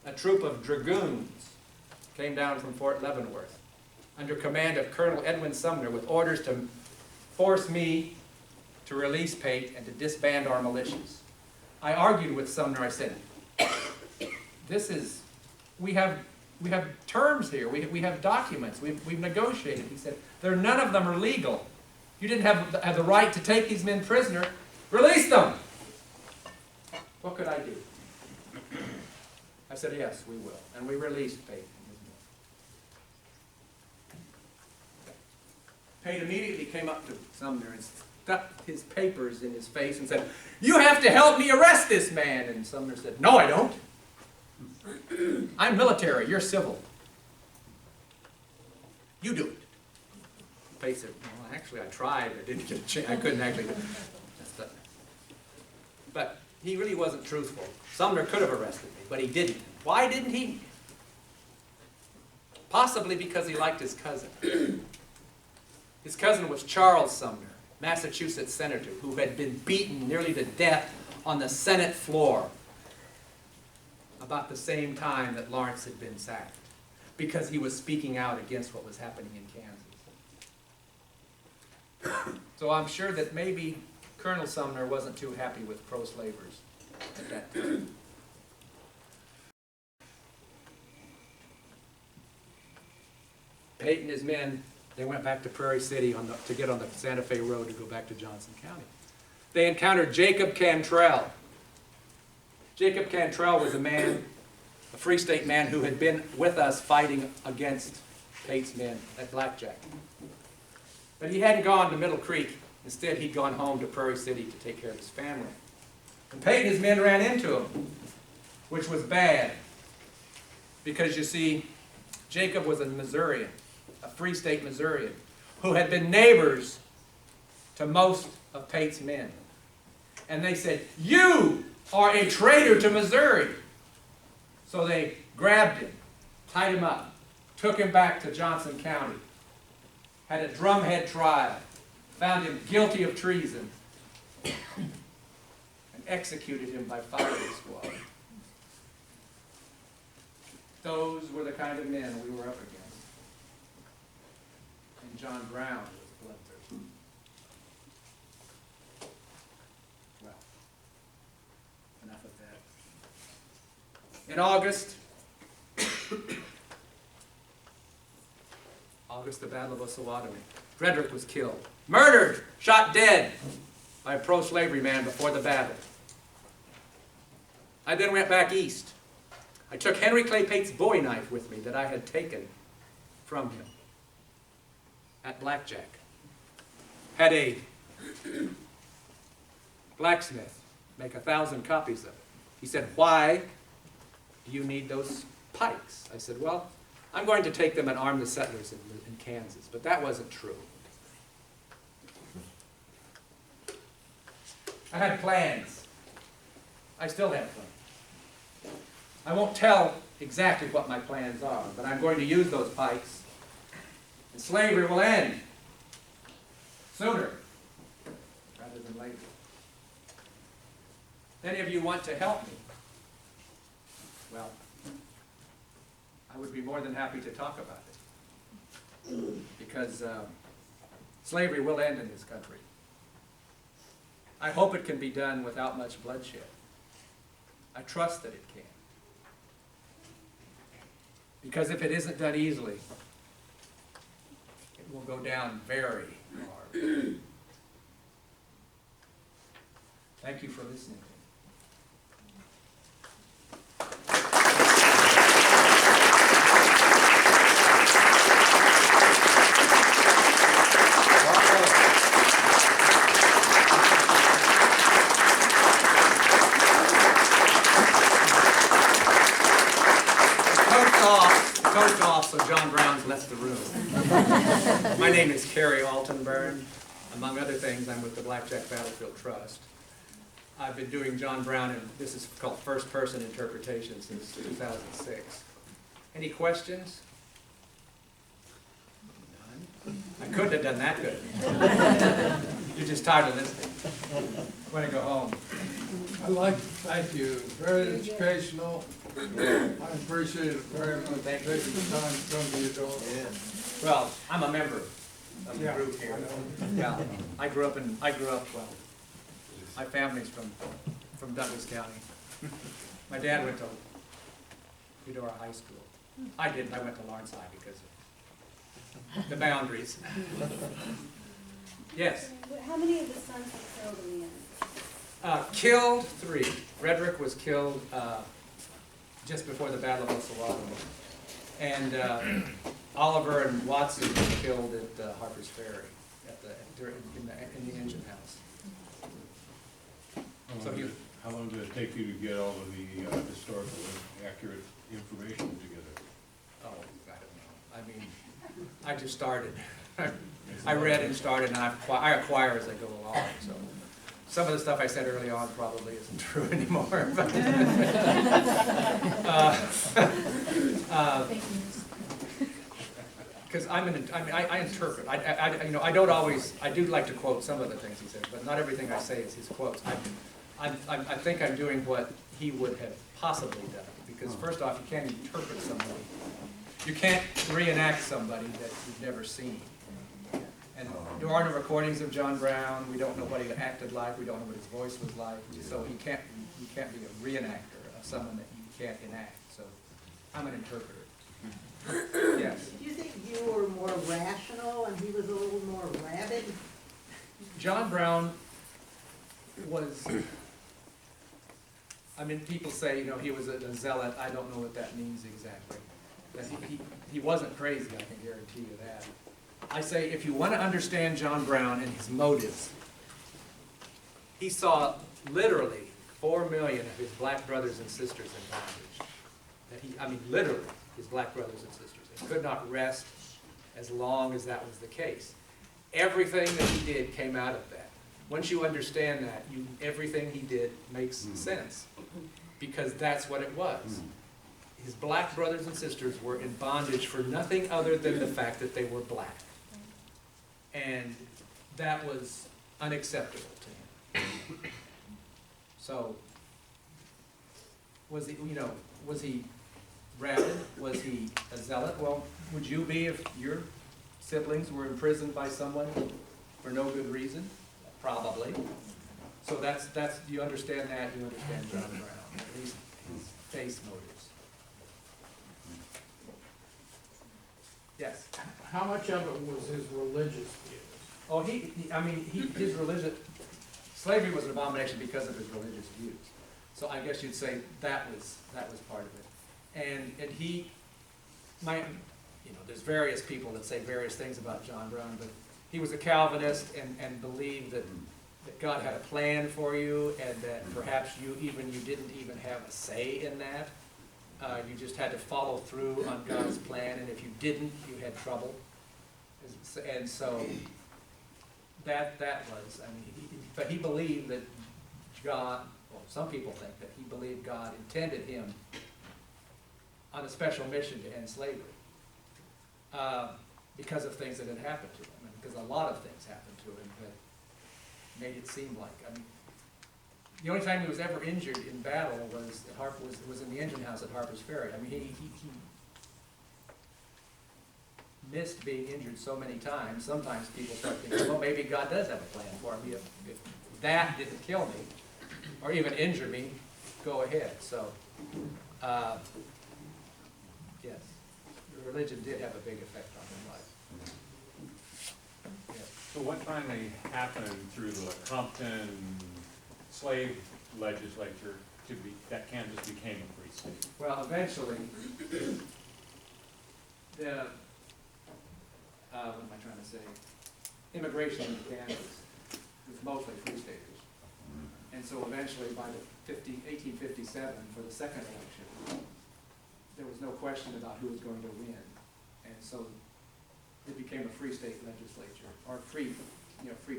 S1: a troop of dragoons came down from Fort Leavenworth under command of Colonel Edwin Sumner with orders to force me to release Pate and to disband our militias. I argued with Sumner. I said, we have terms here. We have documents. We've negotiated. He said, none of them are legal. You didn't have the right to take these men prisoner. Release them! What could I do? I said, yes, we will. And we released Pate. Pate immediately came up to Sumner and stuck his papers in his face and said, you have to help me arrest this man. And Sumner said, no, I don't. I'm military, you're civil. You do it. Pate said, well, actually, I tried. I didn't get a chance. I couldn't actually. But he really wasn't truthful. Sumner could have arrested me, but he didn't. Why didn't he? Possibly because he liked his cousin. His cousin was Charles Sumner, Massachusetts senator, who had been beaten nearly to death on the Senate floor about the same time that Lawrence had been sacked, because he was speaking out against what was happening in Kansas. So I'm sure that maybe Colonel Sumner wasn't too happy with pro-slavers at that time. Pate and his men, they went back to Prairie City to get on the Santa Fe Road to go back to Johnson County. They encountered Jacob Cantrell. Jacob Cantrell was a man, a Free State man who had been with us fighting against Pate's men at Blackjack. But he hadn't gone to Middle Creek. Instead, he'd gone home to Prairie City to take care of his family. And Pate and his men ran into him, which was bad. Because you see, Jacob was a Missourian, a Free State Missourian, who had been neighbors to most of Pate's men. And they said, "You are a traitor to Missouri." So they grabbed him, tied him up, took him back to Johnson County, had a drumhead trial, found him guilty of treason, and executed him by firing squad. Those were the kind of men we were up against. And John Brown was bloodthirsty. Well, enough of that. In August, the Battle of Osawatomie, Frederick was killed, murdered, shot dead by a pro-slavery man before the battle. I then went back east. I took Henry Clay Pate's bowie knife with me that I had taken from him at Blackjack. Had a blacksmith make 1,000 copies of it. He said, "Why do you need those pikes?" I said, "Well, I'm going to take them and arm the settlers in Kansas." But that wasn't true. I had plans. I still have plans. I won't tell exactly what my plans are, but I'm going to use those pikes, and slavery will end sooner rather than later. If any of you want to help me, well, I would be more than happy to talk about it, because slavery will end in this country. I hope it can be done without much bloodshed. I trust that it can. Because if it isn't done easily, it will go down very hard. Thank you for listening. So John Brown's left the room. My name is Kerry Altenberd. Among other things, I'm with the Blackjack Battlefield Trust. I've been doing John Brown, and this is called first-person interpretation, since 2006. Any questions? None? I couldn't have done that good. You're just tired of listening. Want to go home?
S3: I'd like to thank you. Very educational. I appreciate it very much.
S1: Thank you.
S3: Taking the time to come to Eudora.
S1: Yeah. Well, I'm a member of the group here. Yeah, I grew up, well, my family's from Douglas County. My dad went to Eudora High School. I didn't, I went to Lawrence High because of the boundaries. Yes?
S4: How many of the sons were killed in the end?
S1: Killed 3. Frederick was killed just before the Battle of Osawatomie. And Oliver and Watson were killed at Harper's Ferry in the engine house.
S5: How long did it take you to get all of the historical accurate information together?
S1: Oh, I don't know. I mean, I just started. I read and started, and I acquire as I go along. So some of the stuff I said early on probably isn't true anymore. Because I interpret. I don't always. I do like to quote some of the things he says, but not everything I say is his quotes. I think I'm doing what he would have possibly done. Because first off, you can't interpret somebody. You can't reenact somebody that you've never seen. And there are no recordings of John Brown. We don't know what he acted like. We don't know what his voice was like. So you can't be a reenactor of someone that you can't enact. So I'm an interpreter. Yes.
S6: Do you think you were more rational and he was a little more rabid?
S1: John Brown was, I mean, people say, he was a zealot. I don't know what that means exactly. But he wasn't crazy, I can guarantee you that. I say, if you want to understand John Brown and his motives, he saw literally 4 million of his black brothers and sisters in bondage. Literally, his black brothers and sisters. And could not rest as long as that was the case. Everything that he did came out of that. Once you understand that, everything he did makes sense, because that's what it was. His black brothers and sisters were in bondage for nothing other than the fact that they were black. And that was unacceptable to him. So, was he rabid? Was he a zealot? Well, would you be if your siblings were imprisoned by someone for no good reason? Probably. So that's, you understand that, you understand John Brown, at least his face motives. Yes?
S3: How much of it was his religious views?
S1: Oh, his religion, slavery was an abomination because of his religious views. So I guess you'd say that was part of it. And he might, there's various people that say various things about John Brown, but he was a Calvinist and believed that God had a plan for you, and that perhaps you didn't even have a say in that. You just had to follow through on God's plan, and if you didn't, you had trouble. And so that was, but he believed that God, well, some people think that he believed God intended him on a special mission to end slavery because of things that had happened to him, and because a lot of things happened to him that made it seem like, the only time he was ever injured in battle was in the engine house at Harper's Ferry. He missed being injured so many times. Sometimes people start thinking, well, maybe God does have a plan for me. If that didn't kill me, or even injure me, go ahead. So, yes, religion did have a big effect on his life. Yes.
S5: So what finally happened through the Compton slave legislature that Kansas became a free state?
S1: Well, eventually, what am I trying to say? Immigration in Kansas was mostly free staters. And so eventually, by the 1857, for the second election, there was no question about who was going to win. And so it became a free state legislature, or free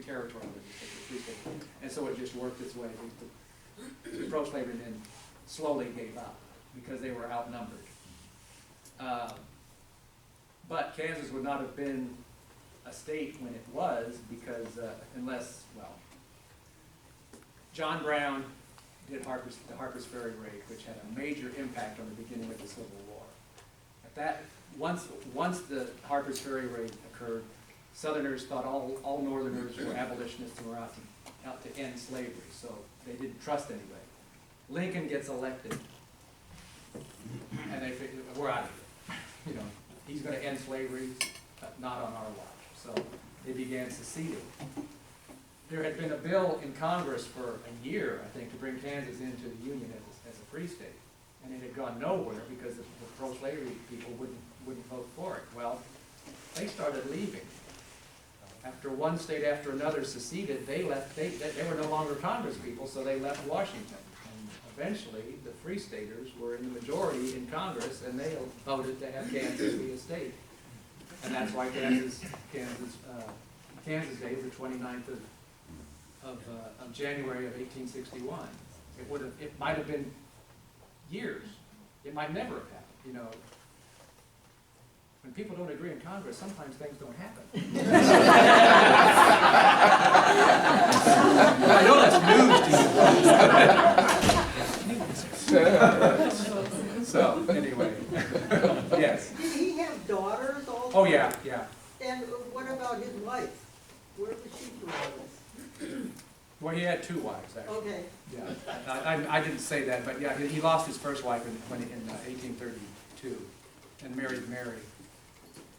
S1: territory legislature, free state. And so it just worked its way. The pro-slavery men slowly gave up because they were outnumbered. But Kansas would not have been a state when it was, because John Brown did the Harper's Ferry raid, which had a major impact on the beginning of the Civil War. Once the Harper's Ferry raid occurred, Southerners thought all Northerners were abolitionists and were out to end slavery, so they didn't trust anybody. Lincoln gets elected, and they figured, we're out of here. He's going to end slavery, not on our watch. So they began seceding. There had been a bill in Congress for a year, I think, to bring Kansas into the Union as a free state, and it had gone nowhere because the pro-slavery people wouldn't vote for it. Well, they started leaving. After one state after another seceded, they left. They were no longer Congress people, so they left Washington. And eventually, the Free Staters were in the majority in Congress, and they voted to have Kansas be a state. And that's why Kansas Day is the 29th of January of 1861. It might have been years. It might never have happened. When people don't agree in Congress, sometimes things don't happen. I know that's news to you. So, anyway, yes.
S6: Did he have daughters also?
S1: Oh, yeah.
S6: And what about his wife? Where was she from all this?
S1: Well, he had 2 wives, actually.
S6: Okay.
S1: Yeah, I didn't say that, but yeah, he lost his first wife in 1832. and married Mary.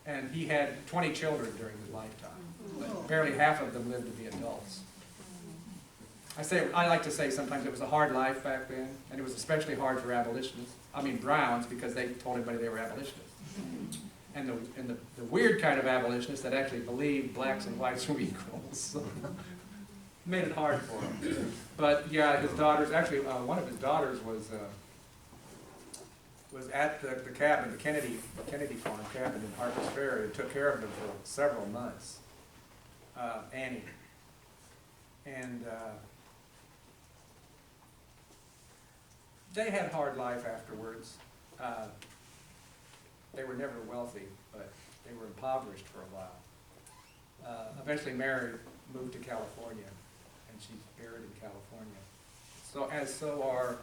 S1: And he had 20 children during his lifetime, but barely half of them lived to be adults. I like to say sometimes it was a hard life back then, and it was especially hard for abolitionists. I mean Browns, because they told everybody they were abolitionists. And the weird kind of abolitionists that actually believed blacks and whites were equals. Made it hard for him. But yeah, his daughters, actually one of his daughters was at the cabin, the Kennedy farm cabin in Harper's Ferry, and took care of him for several months, Annie. And they had a hard life afterwards. They were never wealthy, but they were impoverished for a while. Eventually Mary moved to California, and she's buried in California. So are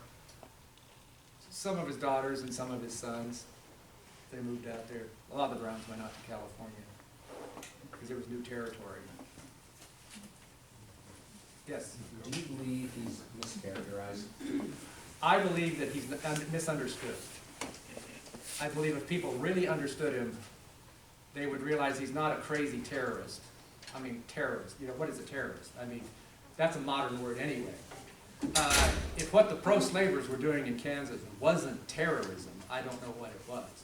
S1: some of his daughters and some of his sons. They moved out there. A lot of the Browns went out to California because it was new territory. Yes?
S7: Do you believe he's mischaracterized?
S1: I believe that he's misunderstood. I believe if people really understood him, they would realize he's not a crazy terrorist. I mean, terrorist. You know, what is a terrorist? I mean, that's a modern word anyway. If what the pro-slavers were doing in Kansas wasn't terrorism, I don't know what it was.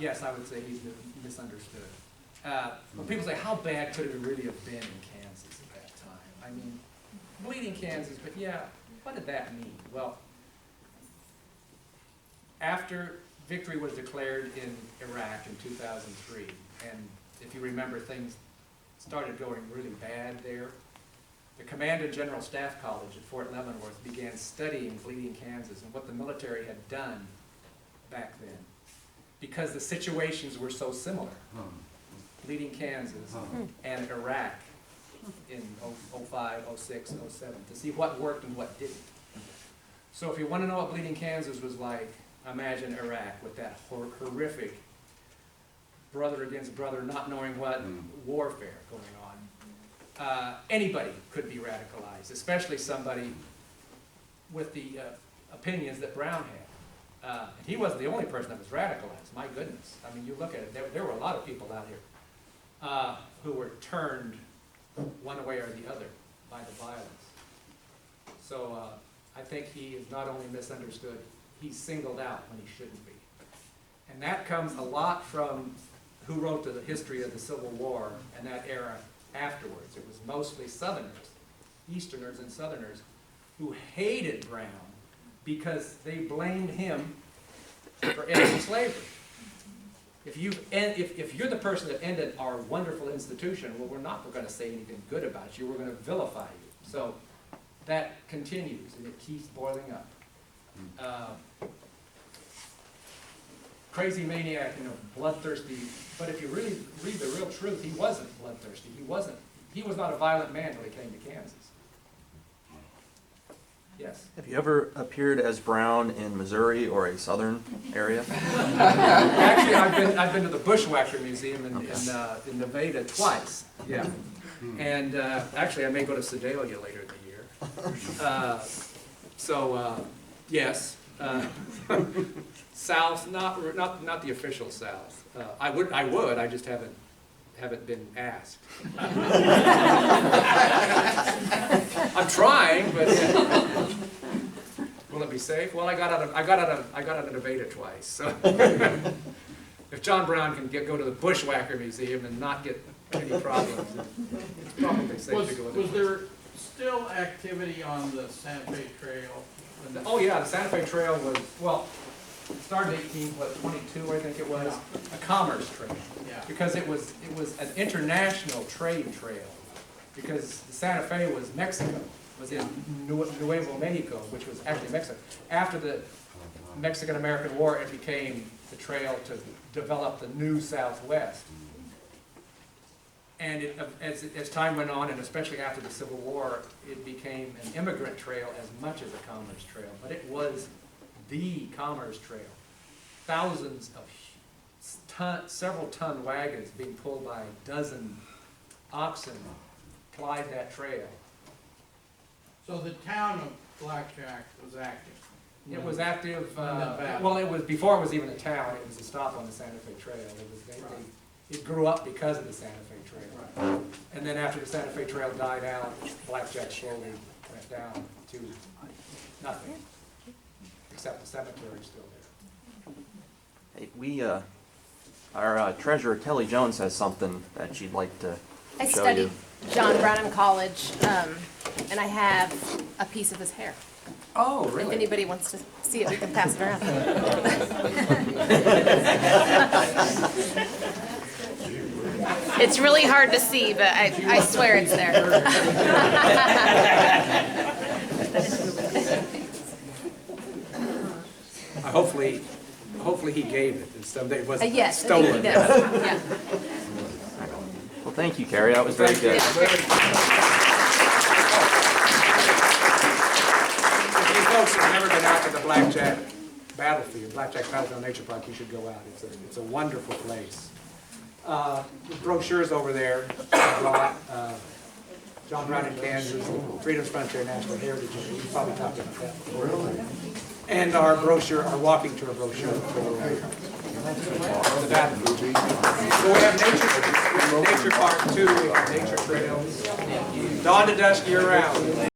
S1: Yes, I would say he's misunderstood. When people say, how bad could it really have been in Kansas at that time? I mean, bleeding Kansas, but yeah, what did that mean? Well, after victory was declared in Iraq in 2003, and if you remember, things started going really bad there. The Command and General Staff College at Fort Leavenworth began studying bleeding Kansas and what the military had done back then, because the situations were so similar. Bleeding Kansas and Iraq in 05, 06, 07, to see what worked and what didn't. So if you want to know what bleeding Kansas was like, imagine Iraq with that horrific brother against brother, not knowing what warfare going on. Anybody could be radicalized, especially somebody with the opinions that Brown had. He wasn't the only person that was radicalized, my goodness. I mean, you look at it, there were a lot of people out here who were turned one way or the other by the violence. So I think he is not only misunderstood, he's singled out when he shouldn't be. And that comes a lot from who wrote the history of the Civil War and that era afterwards. It was mostly Southerners, Easterners and Southerners, who hated Brown because they blamed him for ending slavery. If you're the person that ended our wonderful institution, well, we're not going to say anything good about you. We're going to vilify you. So that continues, and it keeps boiling up. Crazy maniac, you know, bloodthirsty. But if you really read the real truth, he wasn't bloodthirsty. He was not a violent man until he came to Kansas. Yes.
S2: Have you ever appeared as Brown in Missouri or a southern area?
S1: Actually, I've been to the Bushwhacker Museum in Nevada twice. Yeah. And actually, I may go to Sedalia later in the year. Yes. South, not the official South. I would. I just haven't been asked. I'm trying, but will it be safe? Well, I got out of Nevada twice. So if John Brown can go to the Bushwhacker Museum and not get any problems, it's probably safe to go.
S8: Was there still activity on the Santa Fe Trail?
S1: Oh yeah, the Santa Fe Trail was, well, it started in 1822, I think it was, a commerce trail.
S8: Yeah.
S1: Because it was an international trade trail. Because the Santa Fe was Mexico, was in Nuevo Mexico, which was actually Mexico. After the Mexican-American War, it became the trail to develop the new Southwest. And as time went on, and especially after the Civil War, it became an immigrant trail as much as a commerce trail. But it was the commerce trail. Thousands of several-ton wagons being pulled by a dozen oxen plied that trail.
S8: So the town of Blackjack was active?
S1: It was active,
S8: In the back.
S1: well, it was, before it was even a town, it was a stop on the Santa Fe Trail. It grew up because of the Santa Fe Trail. And then after the Santa Fe Trail died out, Blackjack slowly went down to nothing, except the cemetery is still there.
S2: Hey, our treasurer Kelly Jones has something that she'd like to
S9: I
S2: show
S9: studied
S2: you.
S9: John Brown in college, and I have a piece of his hair.
S1: Oh,
S9: If
S1: really?
S9: anybody wants to see it, we can pass it around. It's really hard to see, but I swear it's there.
S1: Hopefully he gave it, and someday it wasn't
S9: Yes, I think he
S1: stolen.
S9: does. Yeah.
S2: Well, thank you, Kerry. That was very good.
S9: Yeah, great.
S1: If you folks have never been out to the Blackjack Battlefield Nature Park, you should go out. It's a wonderful place. The brochures over there brought John Brown in Kansas, Freedom's Frontier National Heritage, and we probably talked about that before. And our brochure, our walking tour brochure for the battlefield. So we have nature park too, we have nature trails, dawn to dusk year round.